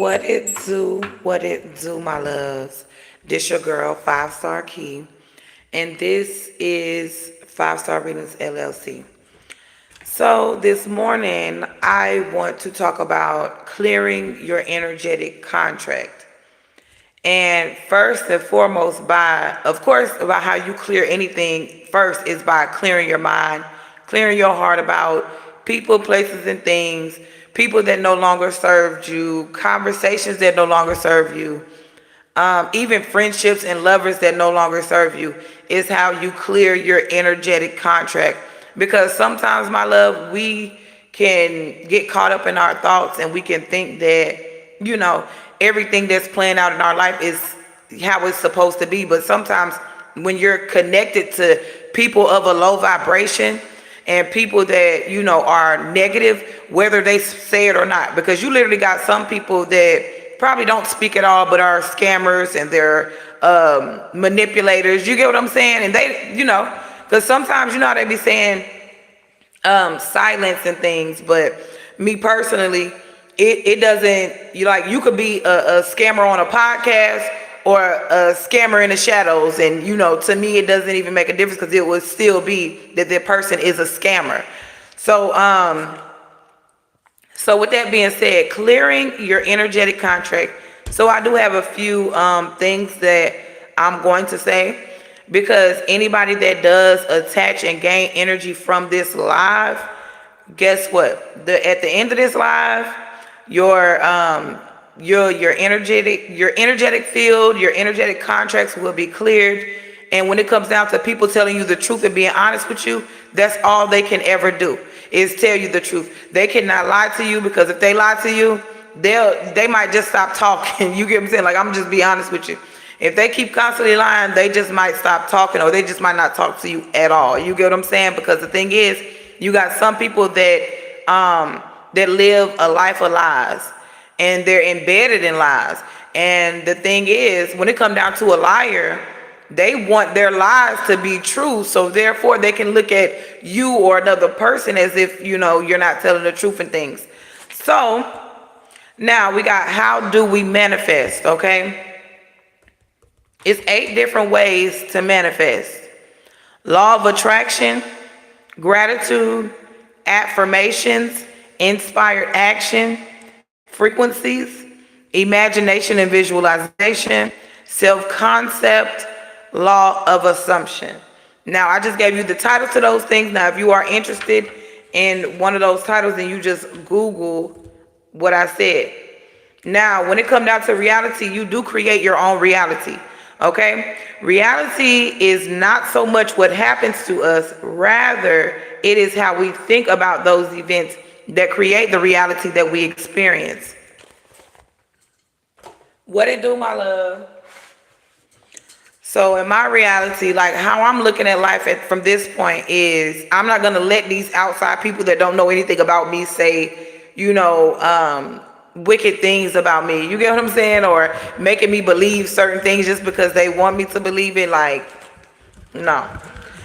What it do, my loves? This your girl, 5 Star Key, and this is 5 Star Readings LLC. So this morning, I want to talk about clearing your energetic contract. And first and foremost, of course, about how you clear anything, first is by clearing your mind, clearing your heart about people, places, and things, people that no longer served you, conversations that no longer serve you, even friendships and lovers that no longer serve you, is how you clear your energetic contract. Because sometimes, my love, we can get caught up in our thoughts and we can think that, you know, everything that's playing out in our life is how it's supposed to be. But sometimes when you're connected to people of a low vibration and people that, are negative, whether they say it or not, because you literally got some people that probably don't speak at all, but are scammers and they're manipulators. You get what I'm saying? And they, because sometimes, how they be saying silence and things, but me personally, it doesn't, you could be a scammer on a podcast or a scammer in the shadows, and to me it doesn't even make a difference, because it would still be that the person is a scammer. So with that being said, clearing your energetic contract. So I do have a few things that I'm going to say, because anybody that does attach and gain energy from this live, guess what? At the end of this live, your energetic field, your energetic contracts will be cleared. And when it comes down to people telling you the truth and being honest with you, that's all they can ever do, is tell you the truth. They cannot lie to you, because if they lie to you, they might just stop talking. You get what I'm saying? Like, I'm just be honest with you. If they keep constantly lying, they just might stop talking, or they just might not talk to you at all. You get what I'm saying? Because the thing is, you got some people that live a life of lies, and they're embedded in lies. And the thing is, when it comes down to a liar, they want their lies to be true, so therefore they can look at you or another person as if you're not telling the truth and things. So now we got, how do we manifest? Okay, it's 8 different ways to manifest: law of attraction, gratitude, affirmations, inspired action, frequencies, imagination and visualization, self-concept, law of assumption. Now, I just gave you the title to those things. Now, if you are interested in one of those titles, then you just Google what I said. Now, when it comes down to reality, you do create your own reality. Okay? Reality is not so much what happens to us, rather it is how we think about those events that create the reality that we experience. What it do, my love? So in my reality, like how I'm looking at life from this point is, I'm not going to let these outside people that don't know anything about me say, wicked things about me. You get what I'm saying? Or making me believe certain things just because they want me to believe it. Like, no.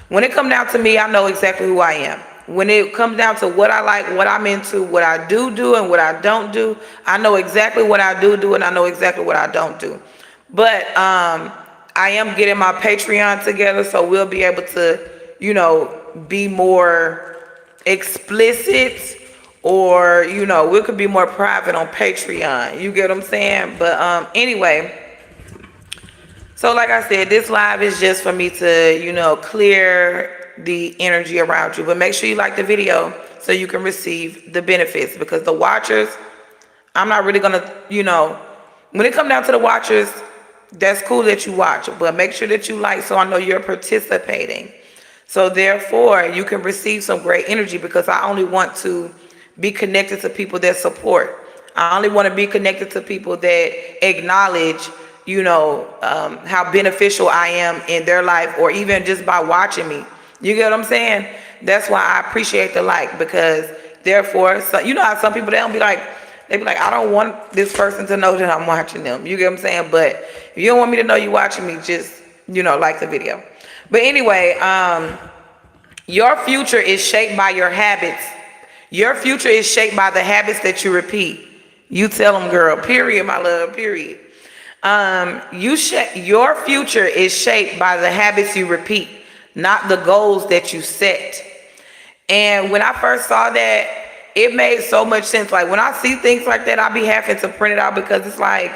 When it comes down to me, I know exactly who I am. When it comes down to what I like, what I'm into, what I do and what I don't do, I know exactly what I do and I know exactly what I don't do. But I am getting my Patreon together, so we'll be able to, be more explicit, or, we could be more private on Patreon. You get what I'm saying? But anyway, so like I said, this live is just for me to, clear the energy around you. But make sure you like the video so you can receive the benefits, because the watchers, I'm not really gonna, when it comes down to the watchers, that's cool that you watch, but make sure that you like, so I know you're participating. So therefore you can receive some great energy, because I only want to be connected to people that support. I only want to be connected to people that acknowledge, how beneficial I am in their life, or even just by watching me. You get what I'm saying? That's why I appreciate the like, because therefore, so, how some people, they be like, I don't want this person to know that I'm watching them. You get what I'm saying? But if you don't want me to know you watching me, just, like the video. But anyway, your future is shaped by your habits. Your future is shaped by the habits that you repeat. You tell them, girl. Period, my love. Period. Your future is shaped by the habits you repeat, not the goals that you set. And when I first saw that, it made so much sense. Like when I see things like that, I be having to print it out because it's like,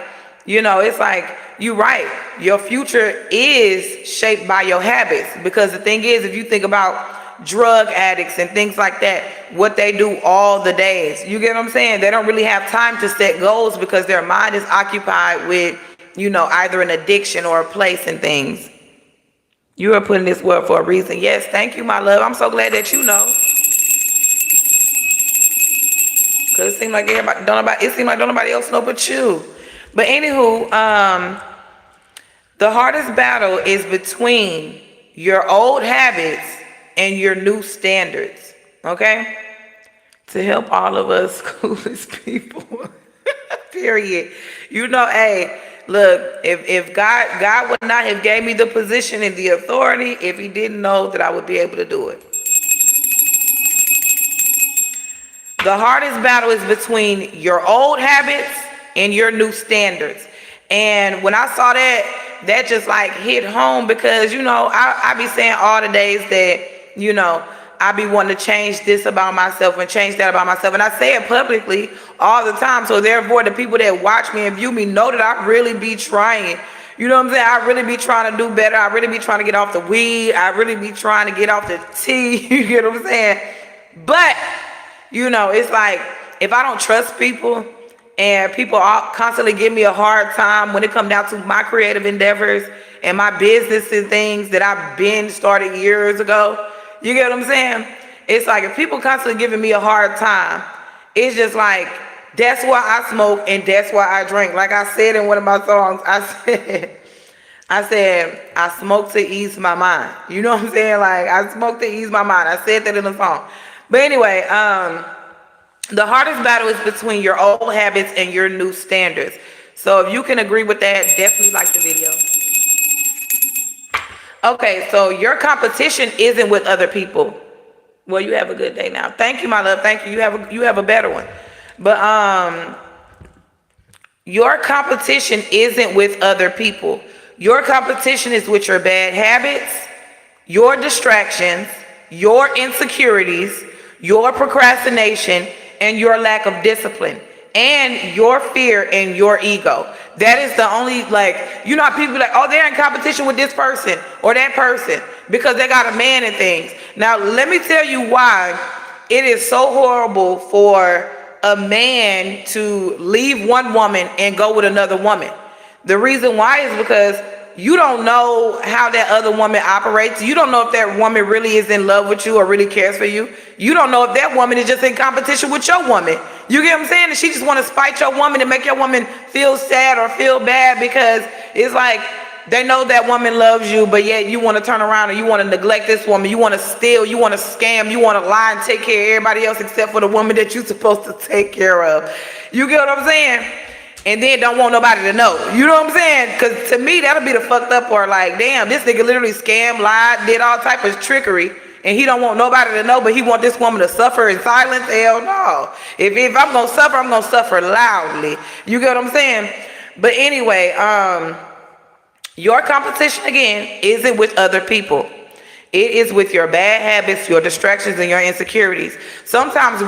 it's like, you're right. Your future is shaped by your habits. Because the thing is, if you think about drug addicts and things like that, what they do all the days, you get what I'm saying? They don't really have time to set goals because their mind is occupied with, either an addiction or a place and things. You are putting this word for a reason. Yes, thank you, my love. I'm so glad that you know. Because it seems like don't nobody else know but you. But anywho, the hardest battle is between your old habits and your new standards. Okay? To help all of us clueless people. Period. Hey, look, if God would not have gave me the position and the authority if he didn't know that I would be able to do it. The hardest battle is between your old habits and your new standards. And when I saw that just like hit home because, I be saying all the days that, I be wanting to change this about myself and change that about myself. And I say it publicly all the time. So therefore, the people that watch me and view me know that I really be trying. You know what I'm saying? I really be trying to do better. I really be trying to get off the weed. I really be trying to get off the tea. You get what I'm saying? But, it's like if I don't trust people and people constantly give me a hard time when it comes down to my creative endeavors and my business and things that I've been started years ago. You get what I'm saying? It's like if people constantly giving me a hard time, it's just like, that's why I smoke and that's why I drink. Like I said in one of my songs, I said, I smoke to ease my mind. You know what I'm saying? Like I smoke to ease my mind. I said that in the song. But anyway, the hardest battle is between your old habits and your new standards. So if you can agree with that, definitely like the video. Okay, so your competition isn't with other people. Well, you have a good day now. Thank you, my love. Thank you. You have a better one. But your competition isn't with other people. Your competition is with your bad habits, your distractions, your insecurities, your procrastination, and your lack of discipline, and your fear and your ego. That is the only, how people be like, oh, they're in competition with this person or that person because they got a man and things. Now, let me tell you why it is so horrible for a man to leave one woman and go with another woman. The reason why is because you don't know how that other woman operates. You don't know if that woman really is in love with you or really cares for you. You don't know if that woman is just in competition with your woman. You get what I'm saying? And she just want to spite your woman and make your woman feel sad or feel bad because it's like they know that woman loves you, but yet you want to turn around and you want to neglect this woman. You want to steal, you want to scam, you want to lie and take care of everybody else except for the woman that you're supposed to take care of. You get what I'm saying? And then don't want nobody to know. You know what I'm saying? Because to me, that'll be the fucked up part. Like, damn, this nigga literally scammed, lied, did all type of trickery, and he don't want nobody to know, but he want this woman to suffer in silence. Hell no. If I'm going to suffer, I'm going to suffer loudly. You get what I'm saying? But anyway, your competition, again, isn't with other people. It is with your bad habits, your distractions, and your insecurities. Sometimes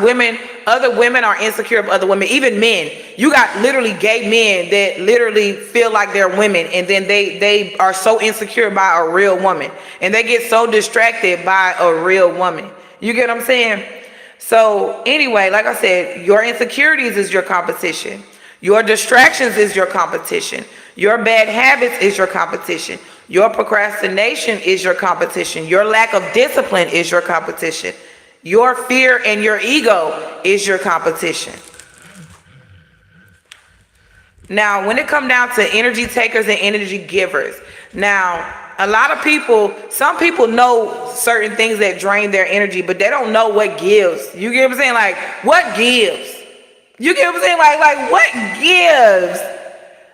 other women are insecure of other women, even men. You got literally gay men that literally feel like they're women, and then they are so insecure by a real woman, and they get so distracted by a real woman. You get what I'm saying? So anyway, like I said, your insecurities is your competition. Your distractions is your competition. Your bad habits is your competition. Your procrastination is your competition. Your lack of discipline is your competition. Your fear and your ego is your competition. Now, when it comes down to energy takers and energy givers, now, a lot of people, some people know certain things that drain their energy, but they don't know what gives. You get what I'm saying? Like, what gives? You get what I'm saying? Like what gives?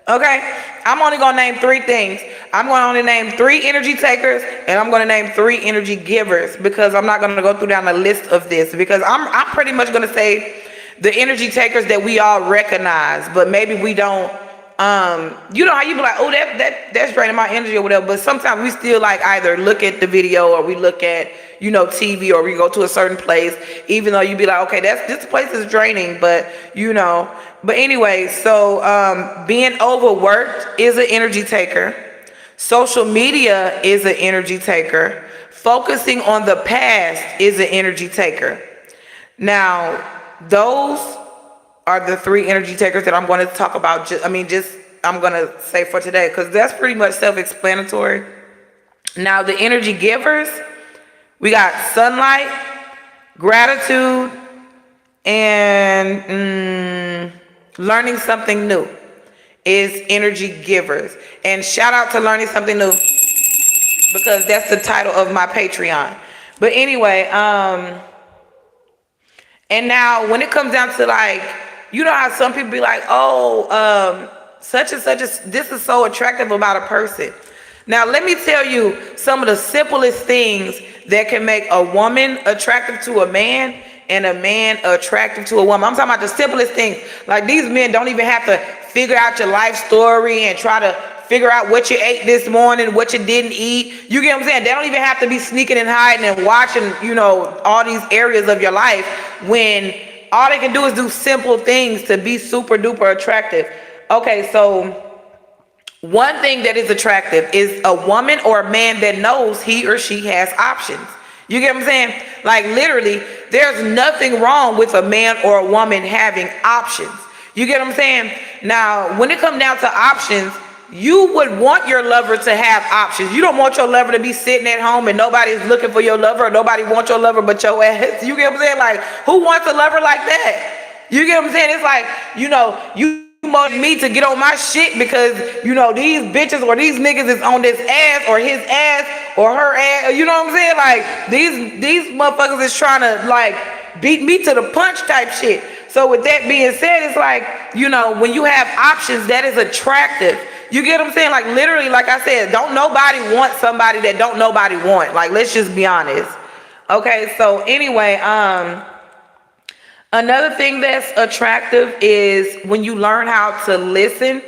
Okay? I'm only going to name 3 things. I'm going to only name 3 energy takers, and I'm going to name 3 energy givers, because I'm not going to go through down the list of this, because I'm pretty much going to say the energy takers that we all recognize, but maybe we don't. You know how you be like, oh, that's draining my energy or whatever. But sometimes we still like either look at the video or we look at, you know, TV, or we go to a certain place, even though you be like, okay, this place is draining, but you know. But anyway, so being overworked is an energy taker. Social media is an energy taker. Focusing on the past is an energy taker. Now, those are the 3 energy takers that I'm going to talk about. I'm going to say for today, because that's pretty much self-explanatory. Now, the energy givers, we got sunlight, gratitude, and learning something new is energy givers. And shout out to learning something new, because that's the title of my Patreon. But anyway, and now when it comes down to like, you know how some people be like, oh, such and such, this is so attractive about a person. Now, let me tell you some of the simplest things that can make a woman attractive to a man and a man attractive to a woman. I'm talking about the simplest things. Like, these men don't even have to figure out your life story and try to figure out what you ate this morning, what you didn't eat. You get what I'm saying? They don't even have to be sneaking and hiding and watching, you know, all these areas of your life, when all they can do is do simple things to be super duper attractive. Okay, so one thing that is attractive is a woman or a man that knows he or she has options. You get what I'm saying? Like, literally, there's nothing wrong with a man or a woman having options. You get what I'm saying? Now, when it comes down to options, you would want your lover to have options. You don't want your lover to be sitting at home and nobody's looking for your lover, or nobody wants your lover but your ass. You get what I'm saying? Like, who wants a lover like that? You get what I'm saying? It's like, you know, you motivate me to get on my shit because, you know, these bitches or these niggas is on this ass or his ass or her ass. You know what I'm saying? Like, these motherfuckers is trying to like beat me to the punch type shit. So with that being said, it's like, you know, when you have options, that is attractive. You get what I'm saying? Like, literally, like I said, don't nobody want somebody that don't nobody want. Like, let's just be honest. Okay, so anyway, another thing that's attractive is when you learn how to listen.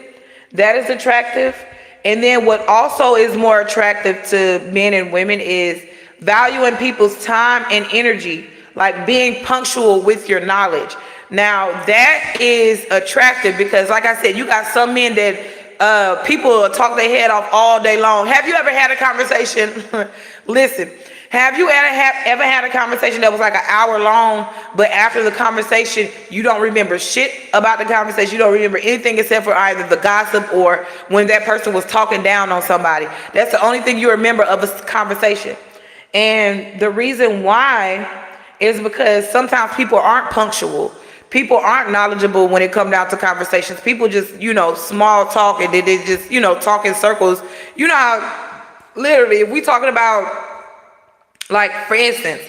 That is attractive. And then what also is more attractive to men and women is valuing people's time and energy, like being punctual with your knowledge. Now, that is attractive because, like I said, you got some men that people talk their head off all day long. Have you ever had a conversation? Listen, have you ever had a conversation that was like an hour long, but after the conversation, you don't remember shit about the conversation? You don't remember anything except for either the gossip or when that person was talking down on somebody. That's the only thing you remember of a conversation. And the reason why is because sometimes people aren't punctual. People aren't knowledgeable when it comes down to conversations. People just, you know, small talk, and they just, you know, talk in circles. You know how, literally, if we talking about, like, for instance,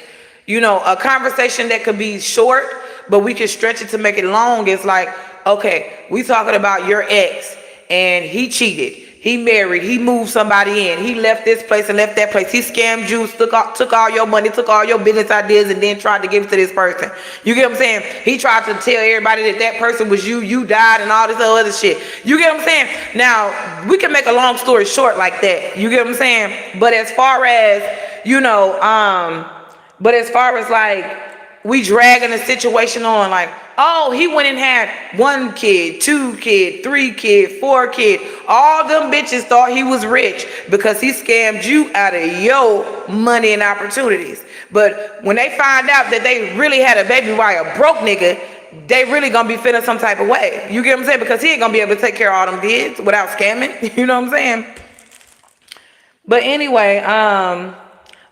you know, a conversation that could be short, but we can stretch it to make it long. It's like, okay, we talking about your ex, and he cheated. He married, he moved somebody in, he left this place and left that place, he scammed you, took all your money, took all your business ideas, and then tried to give it to this person. You get what I'm saying? He tried to tell everybody that person was you died, and all this other shit. You get what I'm saying? Now, we can make a long story short like that. You get what I'm saying? But as far as, you know, like, we dragging the situation on, like, oh, he went and had 1 kid, 2 kid, 3 kid, 4 kid. All them bitches thought he was rich because he scammed you out of your money and opportunities. But when they find out that they really had a baby by a broke nigga, they really gonna be feeling some type of way. You get what I'm saying? Because he ain't gonna be able to take care of all them kids without scamming. You know what I'm saying? But anyway,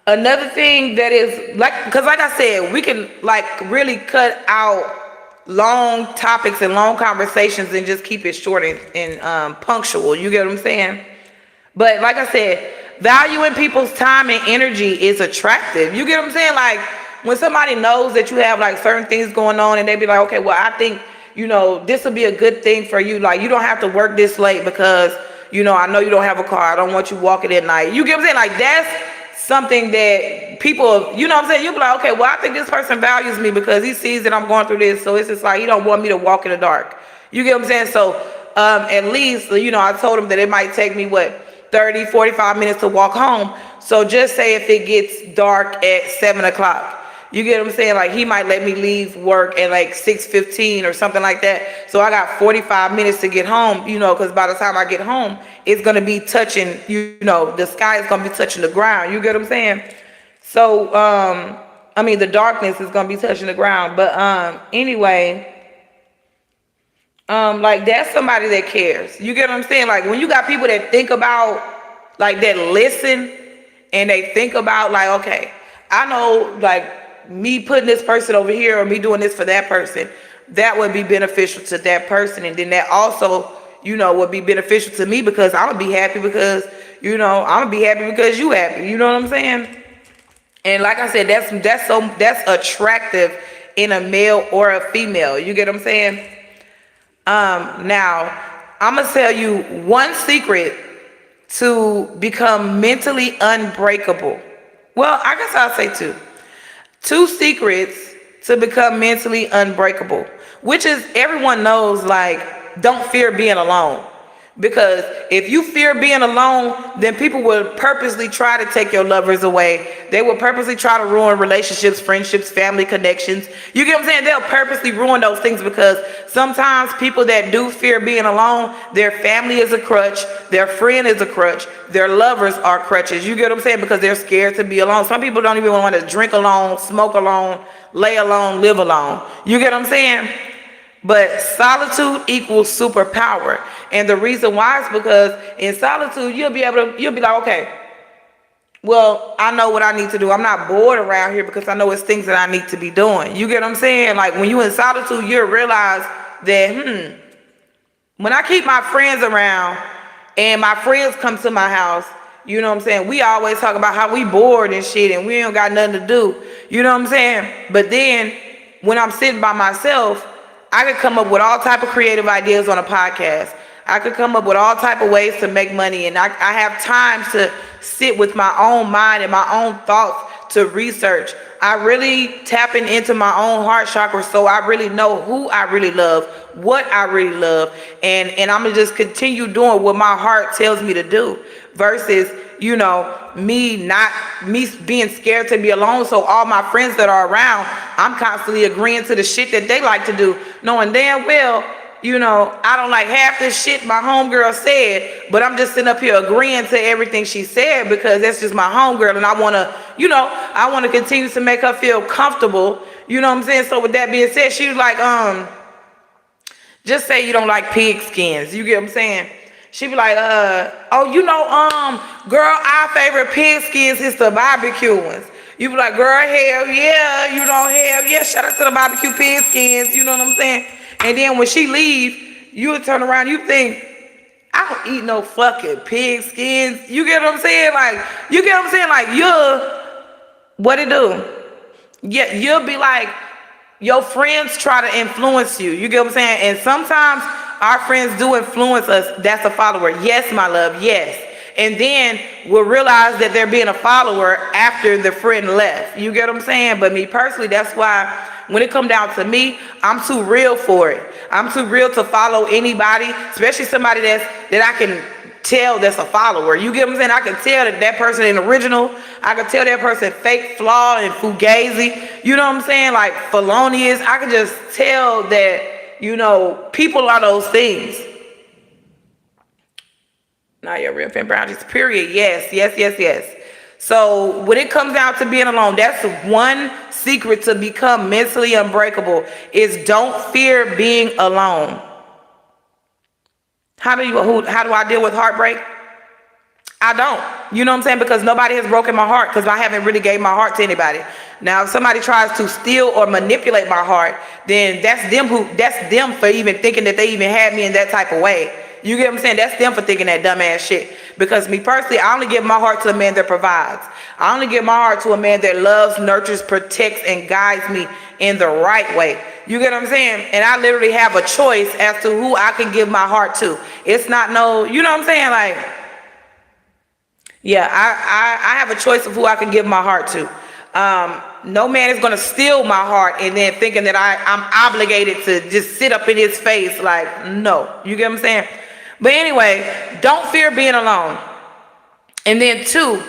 another thing that is like, because like I said, we can like really cut out long topics and long conversations and just keep it short and punctual. You get what I'm saying? But like I said, valuing people's time and energy is attractive. You get what I'm saying? Like, when somebody knows that you have like certain things going on and they be like, okay, well, I think, you know, this will be a good thing for you. Like, you don't have to work this late because, you know, I know you don't have a car. I don't want you walking at night. You get what I'm saying? Like, that's something that people, you know what I'm saying? You'll be like, okay, well, I think this person values me because he sees that I'm going through this. So it's just like, he don't want me to walk in the dark. You get what I'm saying? So at least, you know, I told him that it might take me, 30-45 minutes to walk home. So just say if it gets dark at 7 o'clock. You get what I'm saying? Like, he might let me leave work at like 6:15 or something like that. So I got 45 minutes to get home, you know, because by the time I get home, it's going to be touching, you know, the sky is going to be touching the ground. You get what I'm saying? So, I mean, the darkness is going to be touching the ground. But anyway, like, that's somebody that cares. You get what I'm saying? Like, when you got people that think about, like, that listen, and they think about, like, okay, I know, like, me putting this person over here or me doing this for that person, that would be beneficial to that person. And then that also, you know, would be beneficial to me because I'm gonna be happy because, you know, I'm gonna be happy because you happy. You know what I'm saying? And like I said, that's attractive in a male or a female. You get what I'm saying? Now I'm gonna tell you one secret to become mentally unbreakable. Well, I guess I'll say two. Two secrets to become mentally unbreakable, which is, everyone knows, like, don't fear being alone. Because if you fear being alone, then people will purposely try to take your lovers away. They will purposely try to ruin relationships, friendships, family connections. You get what I'm saying? They'll purposely ruin those things because sometimes people that do fear being alone, their family is a crutch, their friend is a crutch, their lovers are crutches. You get what I'm saying? Because they're scared to be alone. Some people don't even want to drink alone, smoke alone, lay alone, live alone. You get what I'm saying? But solitude equals superpower. And the reason why is because in solitude, you'll be like, okay, well, I know what I need to do. I'm not bored around here because I know it's things that I need to be doing. You get what I'm saying? Like, when you're in solitude, you'll realize that, when I keep my friends around and my friends come to my house, you know what I'm saying? We always talk about how we bored and shit and we ain't got nothing to do. You know what I'm saying? But then when I'm sitting by myself, I could come up with all type of creative ideas on a podcast. I could come up with all type of ways to make money, and I have time to sit with my own mind and my own thoughts to research. I really tapping into my own heart chakra, so I really know who I really love, what I really love, and I'm gonna just continue doing what my heart tells me to do versus, you know, me being scared to be alone. So all my friends that are around, I'm constantly agreeing to the shit that they like to do, knowing damn well, you know, I don't like half the shit my homegirl said, but I'm just sitting up here agreeing to everything she said because that's just my homegirl, and I want to continue to make her feel comfortable. You know what I'm saying? So with that being said, she was like, just say you don't like pig skins. You get what I'm saying? She be like, oh, you know, girl, our favorite pig skins is the barbecue ones. You be like, girl, hell yeah, you know, hell yeah, shout out to the barbecue pig skins, you know what I'm saying? And then when she leave, you would turn around, you think, I don't eat no fucking pig skins. You get what I'm saying? Like, you get what I'm saying? Like, what it do? Yeah, you'll be like, your friends try to influence you. You get what I'm saying? And sometimes our friends do influence us. That's a follower. Yes, my love, yes. And then we'll realize that they're being a follower after the friend left. You get what I'm saying? But me personally, that's why when it come down to me, I'm too real for it. I'm too real to follow anybody, especially somebody that I can tell that's a follower. You get what I'm saying? I can tell that person ain't original. I can tell that person fake, flawed, and fugazi. You know what I'm saying? Like felonious. I can just tell that, you know, people are those things. Not your real fan boundaries, period. Yes, yes, yes, yes. So when it comes down to being alone, that's one secret to become mentally unbreakable is don't fear being alone. How do I deal with heartbreak? I don't. You know what I'm saying? Because nobody has broken my heart because I haven't really gave my heart to anybody. Now, if somebody tries to steal or manipulate my heart, then that's them for even thinking that they even had me in that type of way. You get what I'm saying? That's them for thinking that dumbass shit. Because me personally, I only give my heart to a man that provides. I only give my heart to a man that loves, nurtures, protects, and guides me in the right way. You get what I'm saying? And I literally have a choice as to who I can give my heart to. It's not no, you know what I'm saying? Like, Yeah, I have a choice of who I can give my heart to. No man is gonna steal my heart and then thinking that I'm obligated to just sit up in his face. Like, no, you get what I'm saying? But anyway, don't fear being alone. And then two,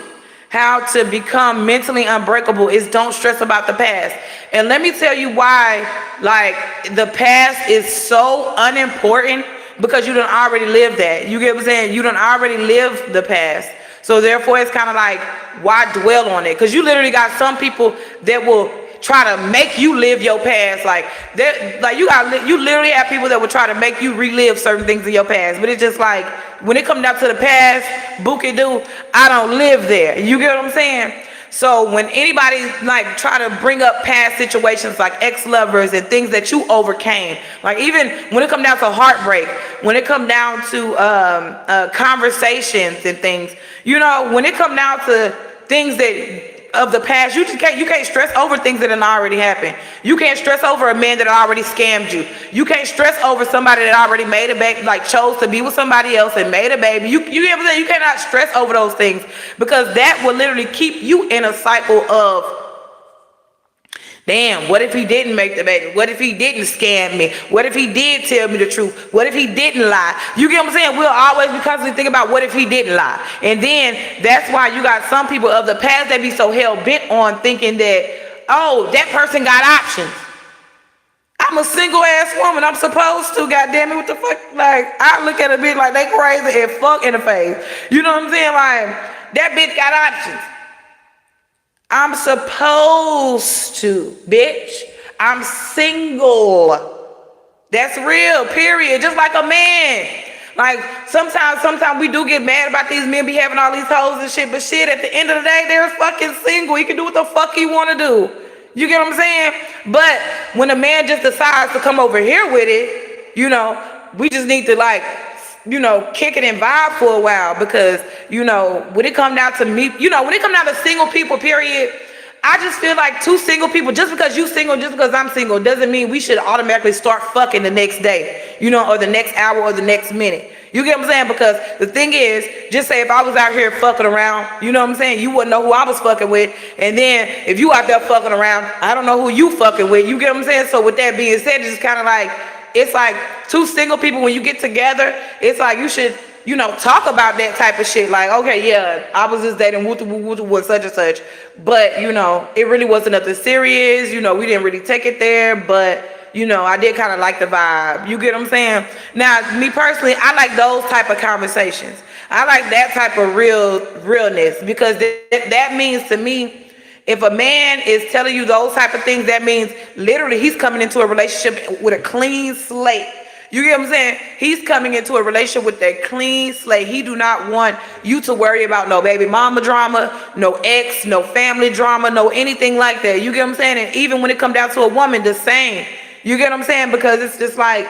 how to become mentally unbreakable is don't stress about the past. And let me tell you why, like, the past is so unimportant, because you done already lived that. You get what I'm saying? You done already lived the past. So therefore it's kind of like, why dwell on it? Because you literally got some people that will try to make you live your past. Like that, like you literally have people that will try to make you relive certain things in your past. But it's just like, when it comes down to the past, bookie do, I don't live there. You get what I'm saying? So when anybody like try to bring up past situations like ex-lovers and things that you overcame, like even when it come down to heartbreak, when it come down to conversations and things, you know, when it come down to things that of the past, you can't stress over things that had already happened. You can't stress over a man that already scammed you. You can't stress over somebody that already made a baby, like chose to be with somebody else and made a baby. You get what I'm saying? You cannot stress over those things, because that will literally keep you in a cycle of, damn, what if he didn't make the baby? What if he didn't scam me? What if he did tell me the truth? What if he didn't lie? You get what I'm saying? We'll always be constantly thinking about what if he didn't lie. And then that's why you got some people of the past that be so hell-bent on thinking that, oh, that person got options. I'm a single ass woman. I'm supposed to, goddamn it, what the fuck? Like, I look at a bitch like they crazy and fuck in the face. You know what I'm saying? Like, that bitch got options. I'm supposed to, bitch. I'm single. That's real, period. Just like a man. Like, sometimes we do get mad about these men be having all these hoes and shit, but shit, at the end of the day, they're fucking single. He can do what the fuck he want to do. You get what I'm saying? But when a man just decides to come over here with it, you know, we just need to, like, you know, kick it and vibe for a while, because, you know, when it come down to me, you know, when it come down to single people, period, I just feel like two single people, just because you single, just because I'm single, doesn't mean we should automatically start fucking the next day, you know, or the next hour or the next minute. You get what I'm saying? Because the thing is, just say if I was out here fucking around, you know what I'm saying, you wouldn't know who I was fucking with. And then if you out there fucking around, I don't know who you fucking with. You get what I'm saying? So with that being said, it's kind of like, it's like two single people, when you get together, it's like you should, you know, talk about that type of shit. Like, okay, yeah, I was just dating woo with such and such, but, you know, it really wasn't nothing serious. You know, we didn't really take it there, but, you know, I did kind of like the vibe. You get what I'm saying? Now, me personally, I like those type of conversations. I like that type of realness, because that means to me, if a man is telling you those type of things, that means literally he's coming into a relationship with a clean slate. You get what I'm saying? He's coming into a relationship with a clean slate. He do not want you to worry about no baby mama drama, no ex, no family drama, no anything like that. You get what I'm saying? And even when it comes down to a woman, the same. You get what I'm saying? Because it's just like,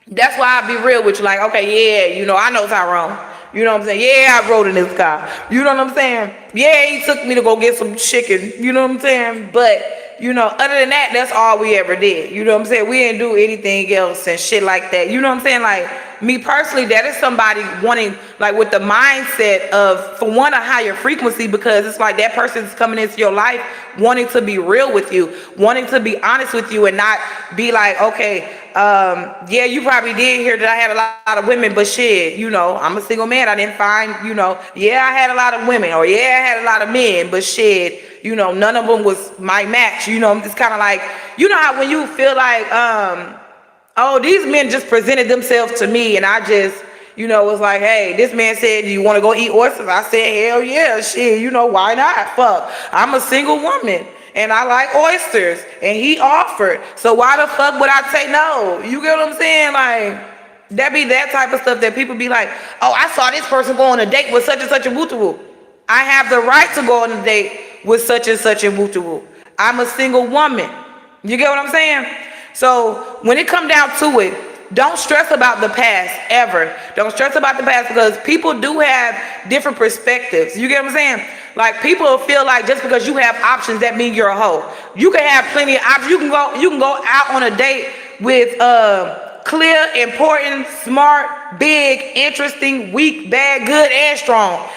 that's why I be real with you. Like, okay, yeah, you know, I know Tyrone. You know what I'm saying? Yeah, I rode in this car. You know what I'm saying? Yeah, he took me to go get some chicken. You know what I'm saying? But, you know, other than that, that's all we ever did. You know what I'm saying? We didn't do anything else and shit like that. You know what I'm saying? Like, me personally, that is somebody wanting, like, with the mindset of, for one, a higher frequency, because it's like that person's coming into your life wanting to be real with you, wanting to be honest with you, and not be like, okay, yeah, you probably did hear that I had a lot of women, but shit, you know, I'm a single man. I didn't find, you know, yeah, I had a lot of women, or yeah, I had a lot of men, but shit, you know, none of them was my match. You know, it's kind of like, you know how when you feel like, oh, these men just presented themselves to me, and I just, you know, was like, hey, this man said, do you want to go eat oysters? I said, hell yeah, shit, you know, why not? Fuck, I'm a single woman, and I like oysters, and he offered, so why the fuck would I say no? You get what I'm saying? Like, that be that type of stuff that people be like, oh, I saw this person go on a date with such and such a woo-woo. I have the right to go on a date with such and such a woo-woo. I'm a single woman. You get what I'm saying? So when it come down to it, don't stress about the past ever. Don't stress about the past, because people do have different perspectives. You get what I'm saying? Like, people feel like just because you have options, that means you're a hoe. You can have plenty of options. You can go out on a date with clear, important, smart, big, interesting, weak, bad, good, and strong.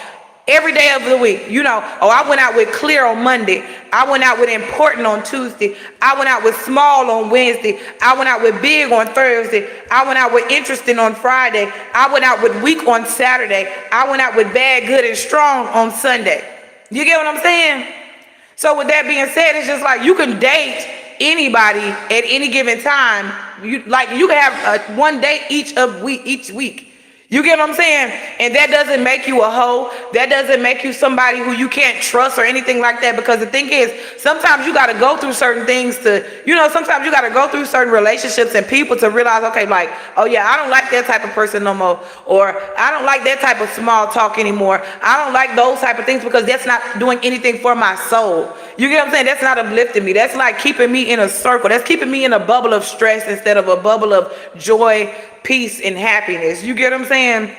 every day of the week. Oh, I went out with clear on Monday. I went out with important on Tuesday. I went out with small on Wednesday. I went out with big on Thursday. I went out with interesting on Friday. I went out with weak on Saturday. I went out with bad, good, and strong on Sunday. You get what I'm saying? So with that being said, it's just like you can date anybody at any given time. You can have one date each week. You get what I'm saying? And that doesn't make you a hoe. That doesn't make you somebody who you can't trust or anything like that. Because the thing is, sometimes you got to go through certain things sometimes you got to go through certain relationships and people to realize, okay, like, oh yeah, I don't like that type of person no more. Or I don't like that type of small talk anymore. I don't like those type of things because that's not doing anything for my soul. You get what I'm saying? That's not uplifting me. That's like keeping me in a circle. That's keeping me in a bubble of stress instead of a bubble of joy, peace, and happiness. You get what I'm saying?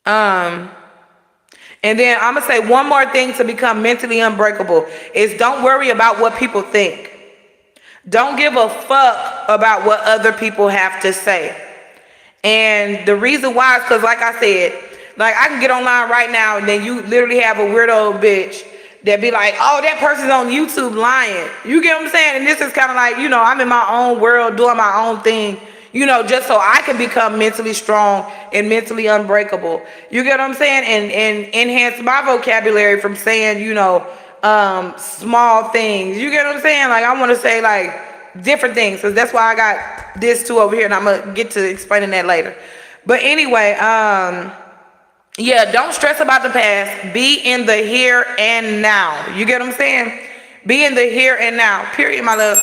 And then I'm gonna say one more thing to become mentally unbreakable is don't worry about what people think. Don't give a fuck about what other people have to say. And the reason why is because, like I said, like I can get online right now and then you literally have a weirdo bitch that be like, oh, that person's on YouTube lying. You get what I'm saying? And this is kind of like, I'm in my own world doing my own thing, just so I can become mentally strong and mentally unbreakable. You get what I'm saying? And enhance my vocabulary from saying, small things. You get what I'm saying? Like I want to say like different things, because that's why I got this too over here, and I'm gonna get to explaining that later. But anyway, yeah, don't stress about the past. Be in the here and now. You get what I'm saying? Be in the here and now. Period, my love.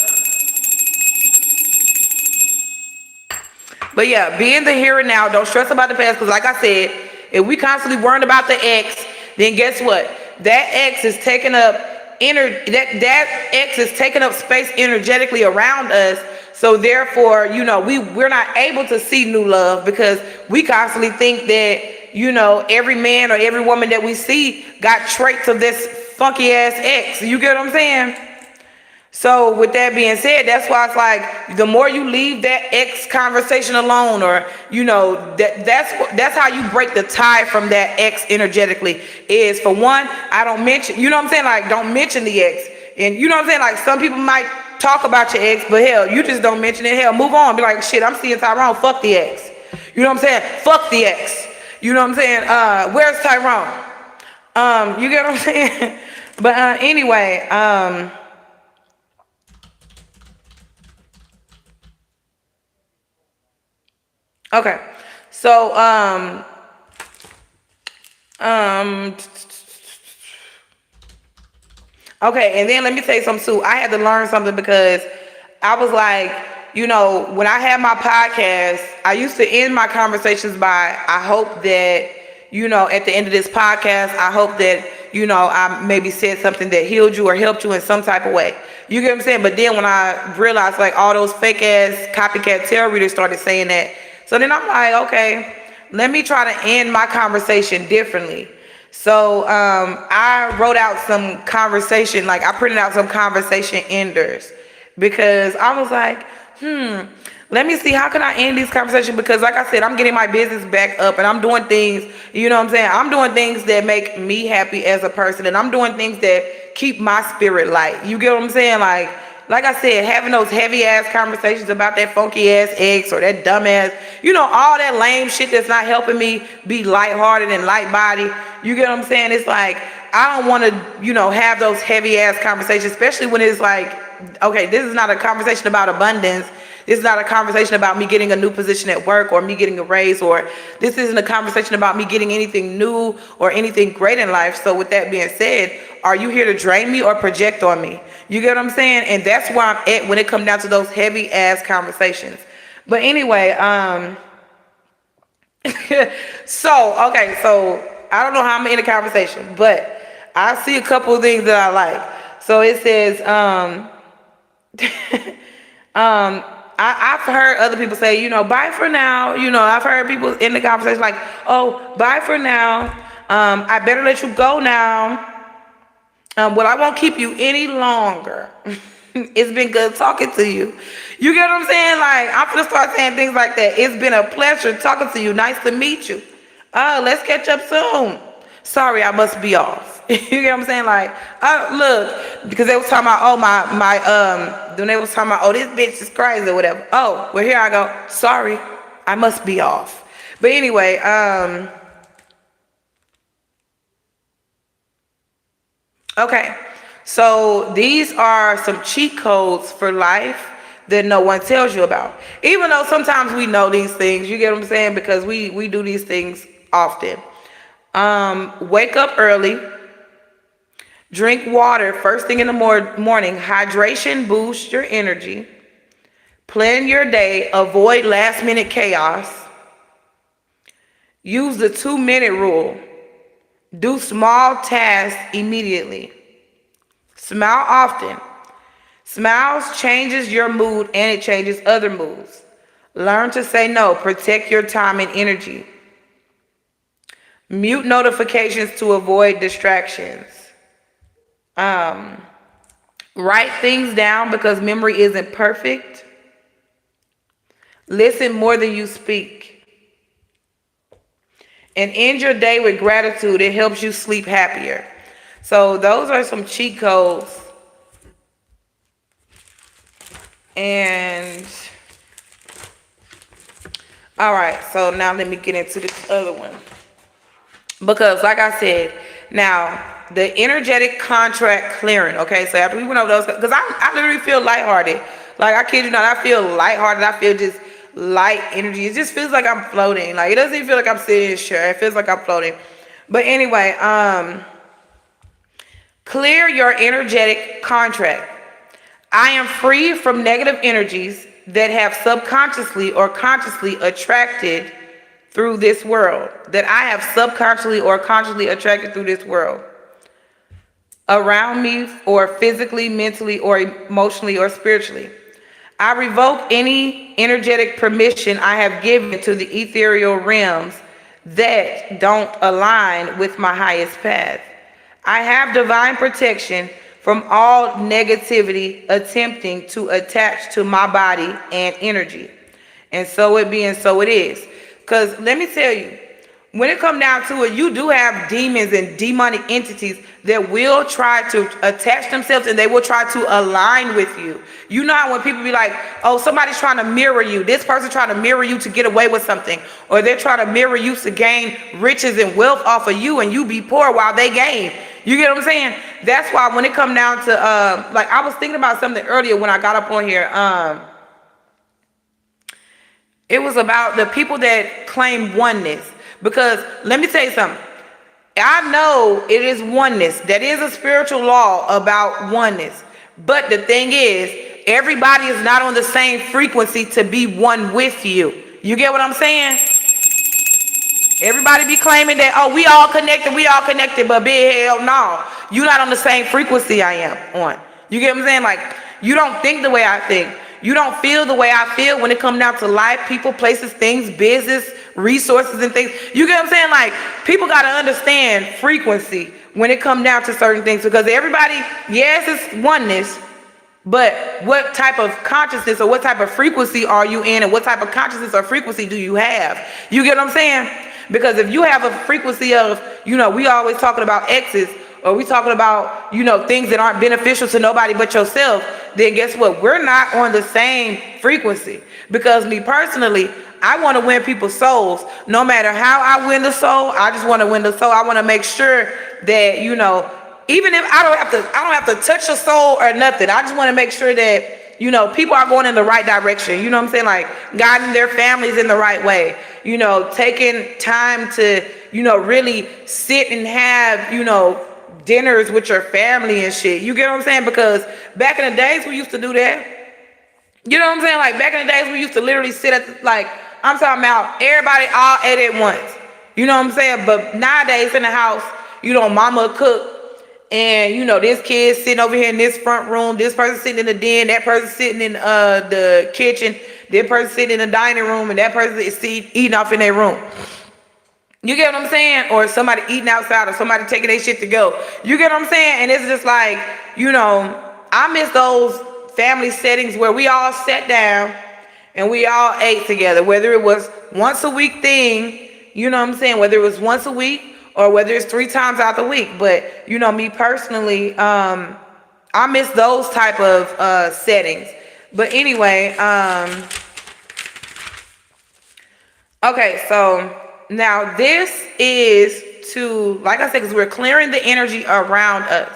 But yeah, be in the here and now. Don't stress about the past, because like I said, if we constantly worrying about the ex, then guess what? That ex is taking up that ex is taking up space energetically around us. So therefore, we're not able to see new love because we constantly think that every man or every woman that we see got traits of this funky ass ex. You get what I'm saying? So with that being said, that's why it's like the more you leave that ex conversation alone, or that's how you break the tie from that ex energetically. Is for one, I don't mention, like don't mention the ex. And like some people might talk about your ex, but hell, you just don't mention it. Hell, move on. Be like, shit, I'm seeing Tyrone. Fuck the ex. You know what I'm saying? Fuck the ex. You know what I'm saying? Where's Tyrone? You get what I'm saying? But anyway, okay. So okay, and then let me tell you something too. I had to learn something because I was like, when I had my podcast, I used to end my conversations by, I hope that, at the end of this podcast, I hope that, I maybe said something that healed you or helped you in some type of way. You get what I'm saying? But then when I realized like all those fake ass copycat tarot readers started saying that, so then I'm like, okay, let me try to end my conversation differently. So I wrote out some conversation, like I printed out some conversation enders, because I was like, let me see, how can I end this conversation? Because like I said, I'm getting my business back up and I'm doing things, I'm doing things that make me happy as a person, and I'm doing things that keep my spirit light. You get what I'm saying? Like I said, having those heavy ass conversations about that funky ass ex or that dumb ass, all that lame shit that's not helping me be lighthearted and light body. You get what I'm saying? It's like, I don't want to, have those heavy ass conversations, especially when it's like, okay, this is not a conversation about abundance. This is not a conversation about me getting a new position at work or me getting a raise, or this isn't a conversation about me getting anything new or anything great in life. So with that being said, are you here to drain me or project on me? You get what I'm saying? And that's where I'm at when it comes down to those heavy ass conversations. But anyway, so I don't know how I'm in the conversation, but I see a couple of things that I like. So it says, I've heard other people say, bye for now. I've heard people in the conversation like, oh, bye for now. I better let you go now. Well, I won't keep you any longer. It's been good talking to you. You get what I'm saying? Like, I'm gonna start saying things like that. It's been a pleasure talking to you. Nice to meet you. Oh, let's catch up soon. Sorry, I must be off. You get what I'm saying? Like, look, because they was talking about, oh, then they was talking about, oh, this bitch is crazy or whatever. Oh, well, here I go. Sorry, I must be off. But anyway, okay. So these are some cheat codes for life that no one tells you about. Even though sometimes we know these things, you get what I'm saying? Because we do these things often. Wake up early. Drink water first thing in the morning. Hydration boosts your energy. Plan your day. Avoid last minute chaos. Use the 2-minute rule. Do small tasks immediately. Smile often. Smiles changes your mood and it changes other moods. Learn to say no. Protect your time and energy. Mute notifications to avoid distractions. Write things down because memory isn't perfect. Listen more than you speak. And end your day with gratitude. It helps you sleep happier. So those are some cheat codes. And all right, so now let me get into this other one. Because like I said, now the energetic contract clearing. Okay, so after we went over those, because I literally feel lighthearted. Like, I kid you not, I feel lighthearted. I feel just light energy. It just feels like I'm floating. Like, it doesn't even feel like I'm sitting in a chair. It feels like I'm floating. But anyway, clear your energetic contract. I am free from negative energies that have subconsciously or consciously attracted through this world. That I have subconsciously or consciously attracted through this world. Around me, or physically, mentally, or emotionally, or spiritually. I revoke any energetic permission I have given to the ethereal realms that don't align with my highest path. I have divine protection from all negativity attempting to attach to my body and energy. And so it be, and so it is. Because let me tell you, when it comes down to it, you do have demons and demonic entities that will try to attach themselves and they will try to align with you. You know how when people be like, oh, somebody's trying to mirror you. This person trying to mirror you to get away with something. Or they're trying to mirror you to gain riches and wealth off of you and you be poor while they gain. You get what I'm saying? That's why when it come down to, like I was thinking about something earlier when I got up on here. It was about the people that claim oneness. Because let me tell you something. I know it is oneness. That is a spiritual law about oneness. But the thing is, everybody is not on the same frequency to be one with you. You get what I'm saying? Everybody be claiming that, oh, we all connected, but big hell no. You're not on the same frequency I am on. You get what I'm saying? Like, you don't think the way I think. You don't feel the way I feel when it comes down to life, people, places, things, business, resources, and things. You get what I'm saying? Like, people got to understand frequency when it comes down to certain things, because everybody, yes, it's oneness, but what type of consciousness or what type of frequency are you in, and what type of consciousness or frequency do you have? You get what I'm saying? Because if you have a frequency of, you know, we always talking about X's, or we talking about, you know, things that aren't beneficial to nobody but yourself, then guess what? We're not on the same frequency. Because me personally, I want to win people's souls. No matter how I win the soul, I just want to win the soul. I want to make sure that, you know, even if I don't have to touch a soul or nothing. I just want to make sure that, you know, people are going in the right direction. You know what I'm saying? Like, guiding their families in the right way. You know, taking time to, you know, really sit and have, you know, dinners with your family and shit. You get what I'm saying? Because back in the days we used to do that. You know what I'm saying? Like, back in the days we used to literally sit at the, like, I'm talking about everybody all ate at once. You know what I'm saying? But nowadays in the house, you know, mama cook, and you know, this kid sitting over here in this front room, this person sitting in the den, that person sitting in the kitchen, this person sitting in the dining room, and that person is eating off in their room. You get what I'm saying? Or somebody eating outside, or somebody taking their shit to go. You get what I'm saying? And it's just like, you know, I miss those family settings where we all sat down and we all ate together, whether it was once a week thing, you know what I'm saying, whether it was once a week or whether it's 3 times out the week. But me personally, I miss those type of settings. But anyway, okay, so now this is to, like I said, because we're clearing the energy around us.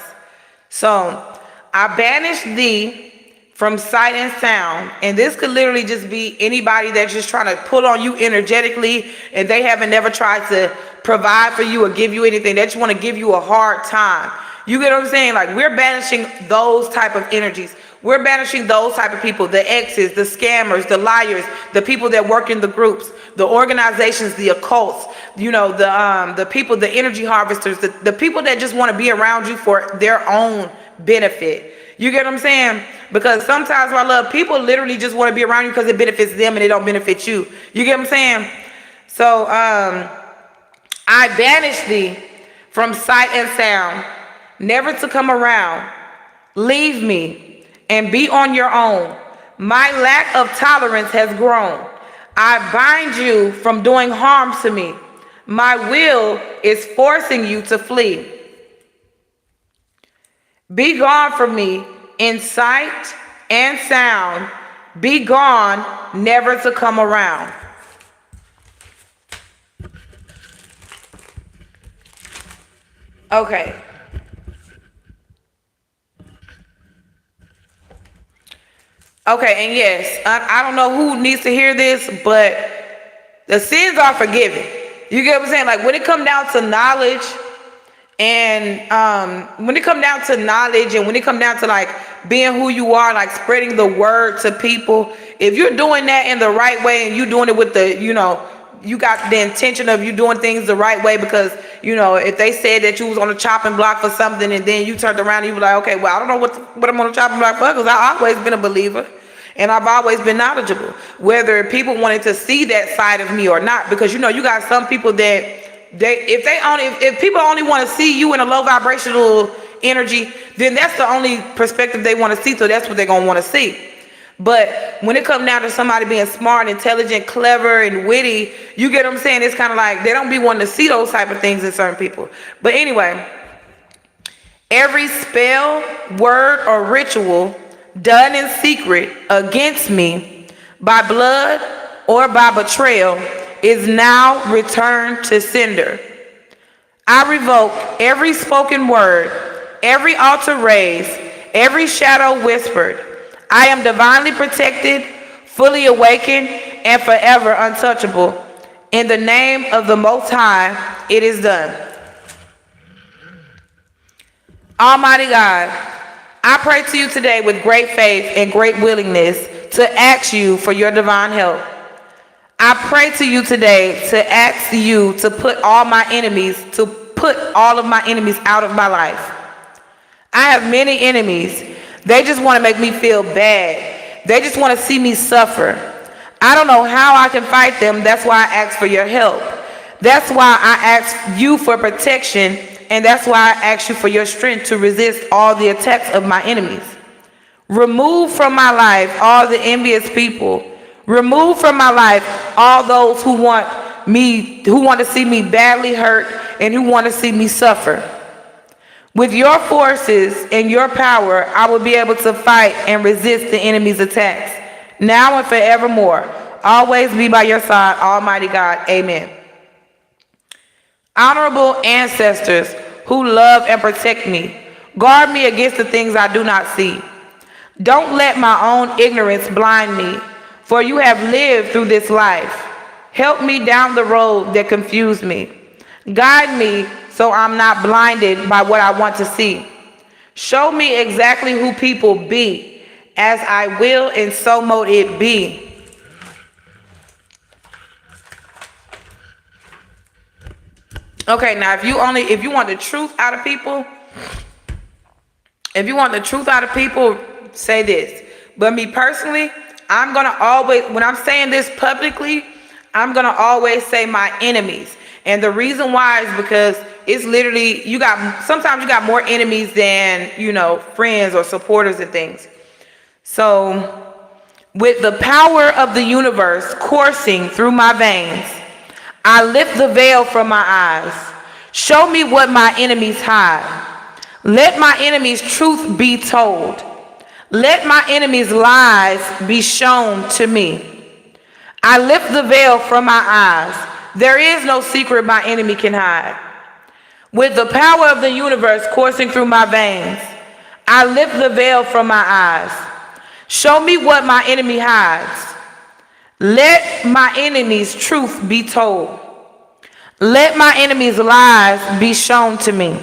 So I banish thee from sight and sound. And this could literally just be anybody that's just trying to pull on you energetically and they haven't never tried to provide for you or give you anything. They just want to give you a hard time. You get what I'm saying? Like, we're banishing those type of energies. We're banishing those type of people, the exes, the scammers, the liars, the people that work in the groups, the organizations, the occults, the people, the energy harvesters, the people that just want to be around you for their own benefit. You get what I'm saying? Because sometimes, my love, people literally just want to be around you because it benefits them and it don't benefit you. You get what I'm saying? So I banish thee from sight and sound, never to come around. Leave me and be on your own. My lack of tolerance has grown. I bind you from doing harm to me. My will is forcing you to flee. Be gone from me in sight and sound. Be gone, never to come around. Okay. Okay, and yes, I don't know who needs to hear this, but the sins are forgiven. You get what I'm saying? Like, when it come down to knowledge, and when it come down to knowledge, and when it come down to like being who you are, like spreading the word to people, if you're doing that in the right way and you doing it with the, you got the intention of you doing things the right way, because if they said that you was on a chopping block for something and then you turned around and you were like, okay, well, I don't know what I'm on a chopping block for, because I've always been a believer and I've always been knowledgeable, whether people wanted to see that side of me or not. Because you got some people that if people only want to see you in a low vibrational energy, then that's the only perspective they want to see, so that's what they're gonna want to see. But when it comes down to somebody being smart, intelligent, clever, and witty, you get what I'm saying? It's kind of like they don't be wanting to see those type of things in certain people. But anyway, every spell, word, or ritual done in secret against me by blood or by betrayal is now returned to sender. I revoke every spoken word, every altar raised, every shadow whispered. I am divinely protected, fully awakened, and forever untouchable. In the name of the Most High, it is done. Almighty God, I pray to you today with great faith and great willingness to ask you for your divine help. I pray to you today to ask you to put all of my enemies out of my life. I have many enemies. They just want to make me feel bad. They just want to see me suffer. I don't know how I can fight them. That's why I ask for your help. That's why I ask you for protection, and that's why I ask you for your strength to resist all the attacks of my enemies. Remove from my life all the envious people. Remove from my life all those who want to see me badly hurt and who want to see me suffer. With your forces and your power, I will be able to fight and resist the enemy's attacks, now and forevermore. Always be by your side, Almighty God. Amen. Honorable ancestors who love and protect me, guard me against the things I do not see. Don't let my own ignorance blind me, for you have lived through this life. Help me down the road that confused me. Guide me so I'm not blinded by what I want to see. Show me exactly who people be, as I will, and so mote it be. Okay, now if you want the truth out of people, say this. But me personally, I'm gonna always, when I'm saying this publicly, I'm gonna always say my enemies. And the reason why is because it's literally, sometimes you got more enemies than, friends or supporters and things. So with the power of the universe coursing through my veins, I lift the veil from my eyes. Show me what my enemies hide. Let my enemies' truth be told. Let my enemies' lies be shown to me. I lift the veil from my eyes. There is no secret my enemy can hide. With the power of the universe coursing through my veins, I lift the veil from my eyes. Show me what my enemy hides. Let my enemies' truth be told. Let my enemies' lies be shown to me.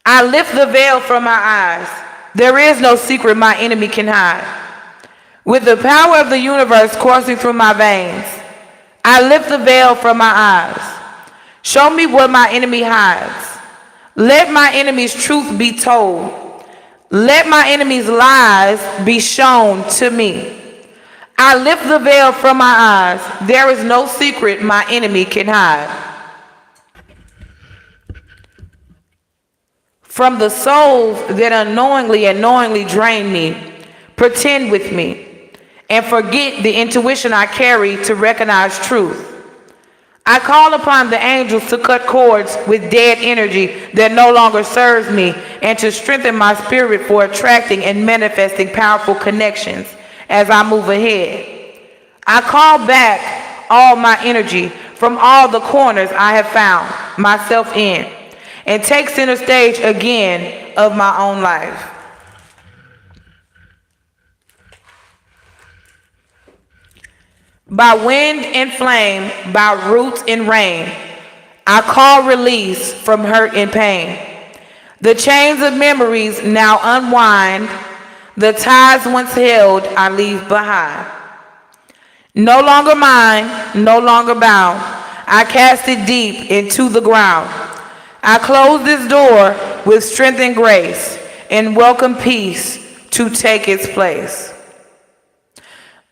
I lift the veil from my eyes. There is no secret my enemy can hide. With the power of the universe coursing through my veins, I lift the veil from my eyes. Show me what my enemy hides. Let my enemy's truth be told. Let my enemy's lies be shown to me. I lift the veil from my eyes. There is no secret my enemy can hide. From the souls that unknowingly and knowingly drain me, pretend with me, and forget the intuition I carry to recognize truth. I call upon the angels to cut cords with dead energy that no longer serves me and to strengthen my spirit for attracting and manifesting powerful connections as I move ahead. I call back all my energy from all the corners I have found myself in and take center stage again of my own life. By wind and flame, by roots and rain, I call release from hurt and pain. The chains of memories now unwind. The ties once held, I leave behind. No longer mine, no longer bound. I cast it deep into the ground. I close this door with strength and grace and welcome peace to take its place.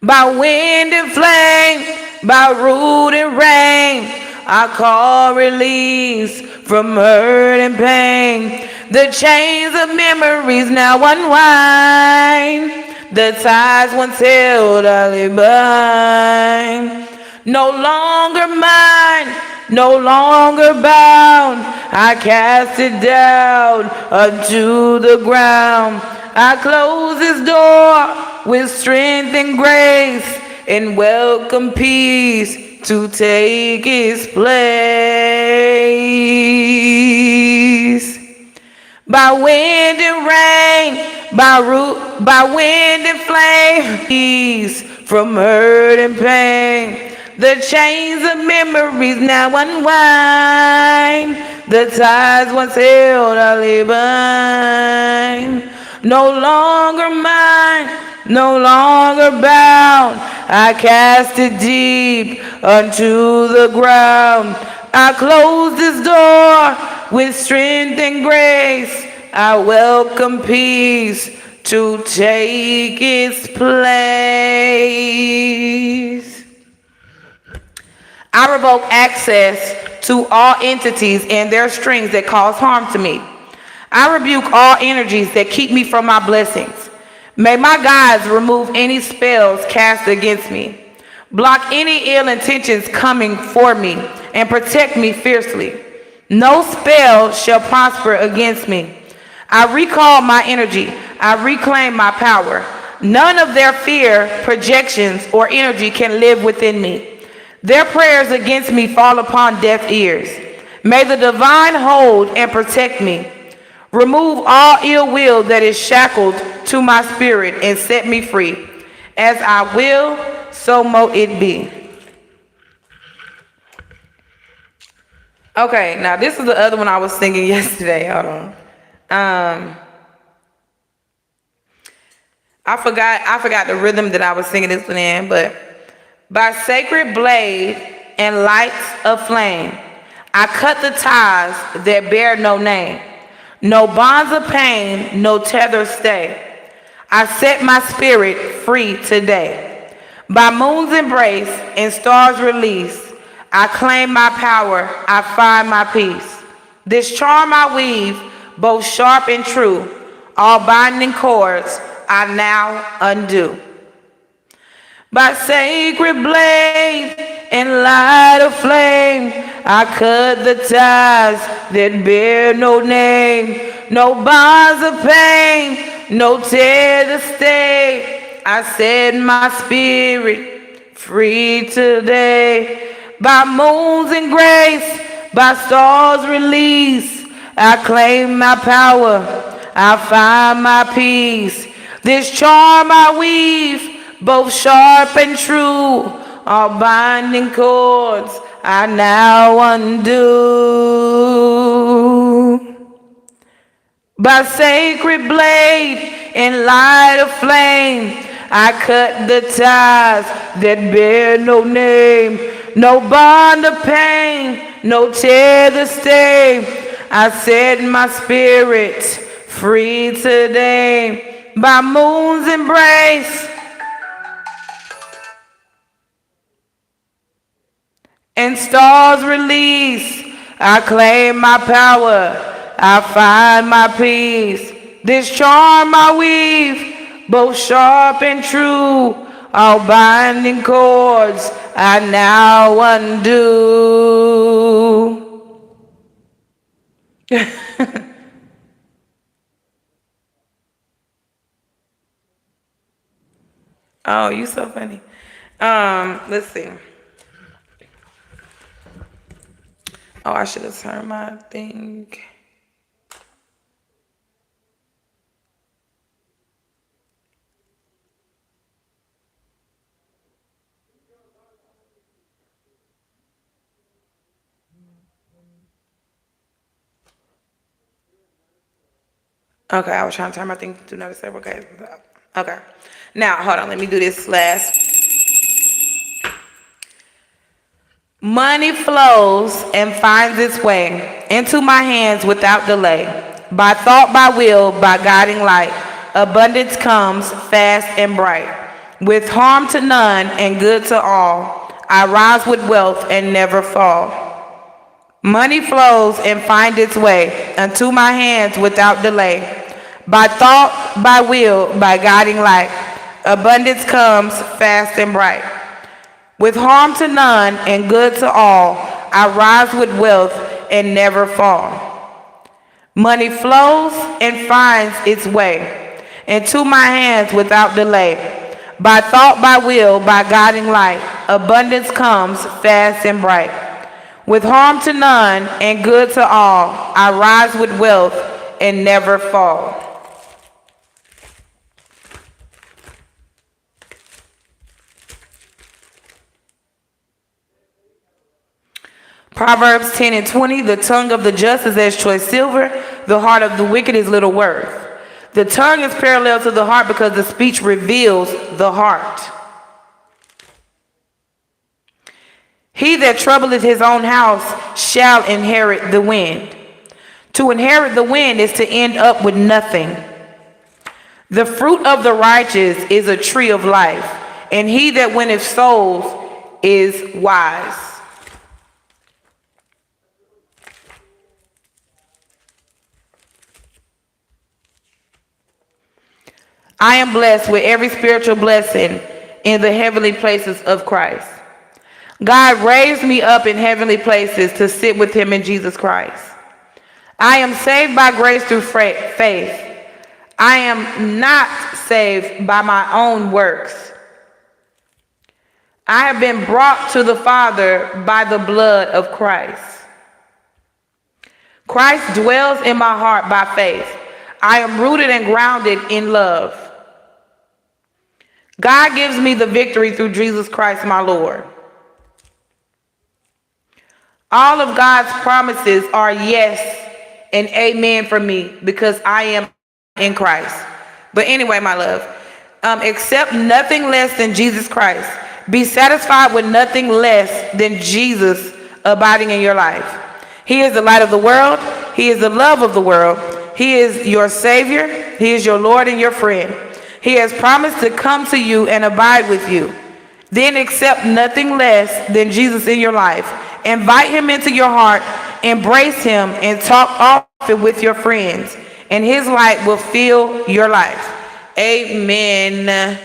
By wind and flame, by root and rain, I call release from hurt and pain. The chains of memories now unwind. The ties once held, I leave behind. No longer mine, no longer bound. I cast it down unto the ground. I close this door with strength and grace and welcome peace to take its place. By wind and rain, by wind and flame, peace from hurt and pain. The chains of memories now unwind. The ties once held, I leave behind. No longer mine, no longer bound. I cast it deep unto the ground. I close this door with strength and grace. I welcome peace to take its place. I revoke access to all entities and their strings that cause harm to me. I rebuke all energies that keep me from my blessings. May my guides remove any spells cast against me. Block any ill intentions coming for me and protect me fiercely. No spell shall prosper against me. I recall my energy. I reclaim my power. None of their fear, projections, or energy can live within me. Their prayers against me fall upon deaf ears. May the divine hold and protect me. Remove all ill will that is shackled to my spirit and set me free. As I will, so mo it be. Okay, now this is the other one I was singing yesterday. Hold on. I forgot the rhythm that I was singing this one in, but by sacred blade and lights of flame, I cut the ties that bear no name. No bonds of pain, no tethers stay. I set my spirit free today. By moon's embrace and stars' release, I claim my power, I find my peace. This charm I weave, both sharp and true, all binding cords I now undo. By sacred blade and light a flame. I cut the ties that bear no name, no bonds of pain, no tear to stay. I set my spirit free today. By moons and grace, by stars release, I claim my power, I find my peace. This charm I weave, both sharp and true, all binding cords I now undo. By sacred blade and light of flame, I cut the ties that bear no name, no bond of pain, no tear to stay. I set my spirit free today. By moon's embrace and stars release, I claim my power, I find my peace. This charm I weave, both sharp and true, all binding cords I now undo. Oh, you so funny. Let's see. Oh, I should have turned my thing. Okay, I was trying to turn my thing to another server. Okay. Okay. Now, hold on. Let me do this last. Money flows and finds its way into my hands without delay. By thought, by will, by guiding light, abundance comes fast and bright. With harm to none and good to all, I rise with wealth and never fall. Money flows and finds its way unto my hands without delay. By thought, by will, by guiding light, abundance comes fast and bright. With harm to none and good to all, I rise with wealth and never fall. Money flows and finds its way into my hands without delay. By thought, by will, by guiding light, abundance comes fast and bright. With harm to none and good to all, I rise with wealth and never fall. Proverbs 10 and 20, the tongue of the just is as choice silver, the heart of the wicked is little worth. The tongue is parallel to the heart because the speech reveals the heart. He that troubleth his own house shall inherit the wind. To inherit the wind is to end up with nothing. The fruit of the righteous is a tree of life, and he that winneth souls is wise. I am blessed with every spiritual blessing in the heavenly places of Christ. God raised me up in heavenly places to sit with him in Jesus Christ. I am saved by grace through faith. I am not saved by my own works. I have been brought to the Father by the blood of Christ. Christ dwells in my heart by faith. I am rooted and grounded in love. God gives me the victory through Jesus Christ, my Lord. All of God's promises are yes and amen for me because I am in Christ. But anyway, my love, accept nothing less than Jesus Christ. Be satisfied with nothing less than Jesus abiding in your life. He is the light of the world. He is the love of the world. He is your Savior. He is your Lord and your friend. He has promised to come to you and abide with you. Then accept nothing less than Jesus in your life. Invite him into your heart, embrace him, and talk often with your friends. And his light will fill your life. Amen.